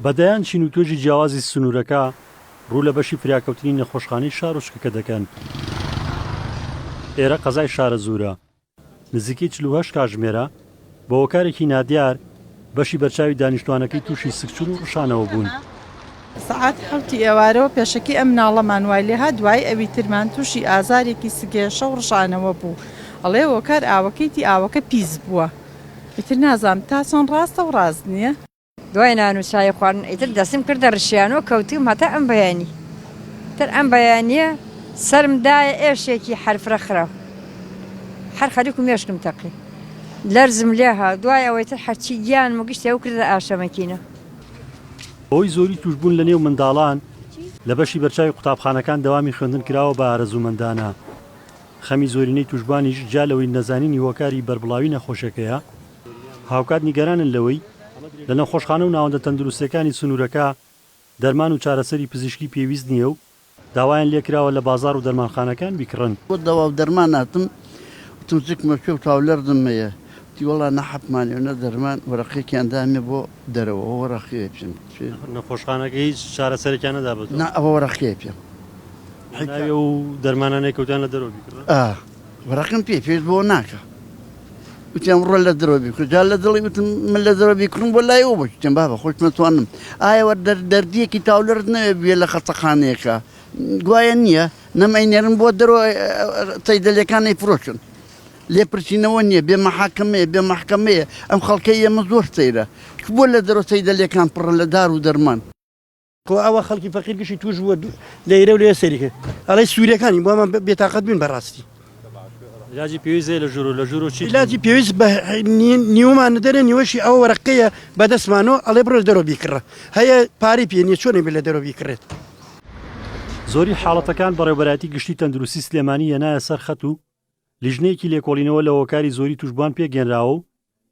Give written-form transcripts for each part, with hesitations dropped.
بەدایان چین و توێژی جیاوازی سنوورەکە ڕوو لە بەشی فراکەوتنی نەخۆشخانەی شارۆچکەکە دەکەن. ئێرە قەزای شارە زوورە نزیکەی 48 کاتژمێرە بە هۆکارێکی نادیار بەشی بەرچاوی دانیشتوانەکەی تووشی سکچون و ڕشانەوە بوون. سعات حوتی ئێوارەوە پێشەکی ئەم ناڵەمان وای لێها دوای ئەوی ترمان تووشی ئازارێکی سگێشە و ڕشانەوە بوو. ئەڵێ هۆکار ئاوەکەیتی ئاوەکە پیس بووە. ئیتر نازام تا چۆن ڕاستە و ڕاست نییە؟ دوای نان و چای خواردن ئیتر دەستم کردە ڕشیانەوە کەوتیم هەتا ئەم بەیانی. تر ئەم بەیانیە سەرمدایە ئێشێکی حرفرە خراو. هەر خەریک و مێشکم تەقی. لەرزم لێها دوای ئەوەی تر هەرچی گیانم و گشتێ و کردە ئاشەمەکینە. ئەوەی زۆری توشبوون لە نێو منداڵان لە بەشی بەرچاوی قوتابخانەکان دەوامی خوێندن کراوە بە ئارەزوومەندانە. خەمی زۆرینەی توشبوانیش جا لەوەی نەزانینی هۆکاری بەربڵاوی نەخۆشەکەیە هاوکات نیگەرانن لەوەی لە نەخۆشخانە و ناوەندە تەندروستەکانی سنوورەکە دەرمان و چارەسەری پزیشکی پێویست نییە و داوایان لێکراوە لە بازار و دەرمانخانەکان بیکڕن. بۆ دەوا و دەرمان هاتم وتم زیکمە پێ و تاولەردم هەیە وڵا نەحەپمانی و نە دەرمان وەرەقەیەکیان دامێ بۆ دەرەوە وەرەقەیە پێم نەخۆشخانەکە هیچ چارەسەرێکیان نەدا بێت. ئەوە وەرەقەیە پێم و دەرمانانەی کەوتیان لە دەرەوە بیکڕن. وەرەقم پێویست بۆ ناکە وتیان ڕۆ لە دەرەوە بیکڕ جا لە دڵی وتم من لە دەرەوە بیکڕم بۆ لایەوە بۆ وتیان بابە خۆش نەتوانم ئایەوە دەردیەکی تاولەرد نەوێ بێ لە خەستەخانەیەەکە گوایە نییە نەمەینێرن بۆ دەرەوە تەیدەلەکانی فرۆشن لێپرسینەوە نییە بێ مەحاکەمەیە بێ مەحکەمەیە ئەم خەڵکەی ئێمە زۆر سەیرە بۆ لە دەرەوە تەیدەلەکان پڕە لە دار و دەرمان ئەوە خەڵکی فەقیر گشتی توش بووە لێرە و لێ سەریکە ئەڵی سووریەکانی بۆمان بێتاقەت بوون بەڕاستی علاجی پێویستە لە ژوور لە ژوور و چی علاجی پێویست بە نیومان دەرە نیوەشی ئەوە وەرەقەیە بەدەستمانەوە ئەڵێ بڕۆ دەرەوە بیکڕە هەیە پارەی پێ نییە چۆنێ بێ لە دەرەوە بیکڕێت. زۆری حاڵەتەکان بەڕێوەبەرەتی گشتی تەندروستی سلێمانی هێنایە سەر خەت و لیژنەیەکی لێکۆڵینەوە لە هۆکاری زۆری توشبوان پێگەێنراوە و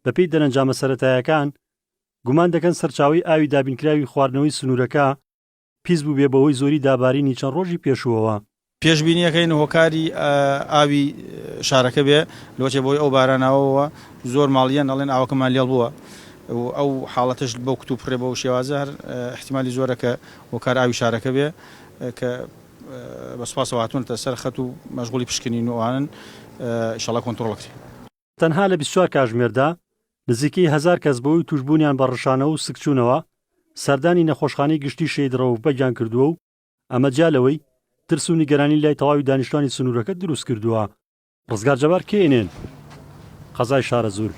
بەپێی دەرەنجامە سەرەتاییەکان گومان دەکەن سەرچاوی ئاوی دابینکراوی خواردنەوەی سنوورەکە پیس بوو بێ بەوەی زۆری دابارینی چەند ڕۆژی پێشووەوە. پێشبینیەکەین هۆکاری ئاوی شارەکە بێ لۆچێ بۆی ئەو باراناوەوە زۆر ماڵیان ئەڵێن ئاوەکەمان لێڵ بووە ئەو حاڵەتش بەو کتوب پڕێ بە و شێوازە هەر احتیمالی زۆرە کە هۆکار ئاوی شارەکە بێ کە بەسپاسەوە هاتوونەتە سەر خەت و مەشغوڵی پشکنین و ئەوانن ئینشاڵڵا کۆنتڕۆڵەکرێ. تەنها لە 24 کاتژمێردا نزیکەی 1000 کەس بەوەی توشبوونیان بە ڕشانەوە و سکچوونەوە سەردانی نەخۆشخانەی گشتی شەیدڕەوە بەگیان کردووە و ئەمە جالەوەی ترس و نیگەرانی لای تەواوی دانیشتوانی سنوورەکە دروست کردووە. ڕزگار جەبار کێنێن قەزای شارە زوور.